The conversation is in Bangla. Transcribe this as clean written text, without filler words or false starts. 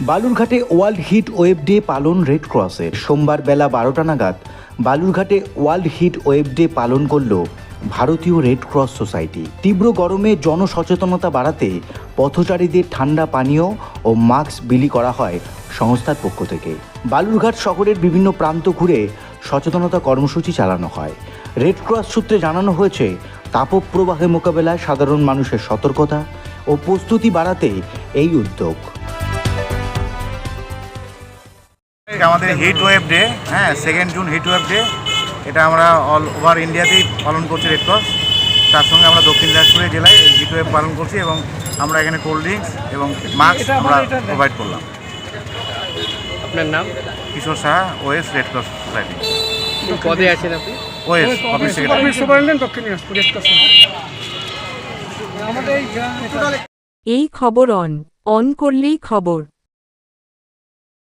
বালুরঘাটে ওয়ার্ল্ড হিট ওয়েভ ডে পালন রেড ক্রসের। সোমবার বেলা 12টা নাগাদ বালুরঘাটে ওয়ার্ল্ড হিট ওয়েভ ডে পালন করল ভারতীয় রেড ক্রস সোসাইটি। তীব্র গরমে জনসচেতনতা বাড়াতে পথচারীদের ঠান্ডা পানীয় ও মাস্ক বিলি করা হয় সংস্থার পক্ষ থেকে। বালুরঘাট শহরের বিভিন্ন প্রান্ত ঘুরে সচেতনতা কর্মসূচি চালানো হয়। রেড ক্রস সূত্রে জানানো হয়েছে, তাপপ্রবাহে মোকাবেলায় সাধারণ মানুষের সতর্কতা ও প্রস্তুতি বাড়াতে এই উদ্যোগ। আমাদের heat wave day, 2 June heat wave day, এটা আমরা অল ওভার ইন্ডিয়াতেই পালন করছি রেড ক্রস। তার সঙ্গে আমরা দক্ষিণ দিনাজপুর জেলায় এই হিট ওয়েভ পালন করছি এবং আমরা এখানে কোল্ড ড্রিঙ্কস এবং মাস্ক আমরা প্রোভাইড করলাম। আপনার নাম? কিশোর সাহা, ওএস রেড ক্রস সোসাইটি। পদে আছেন আপনি? ওএস অফিস সেক্রেটারি, দক্ষিণ দিনাজপুর। এই খবর অন করলেই খবর।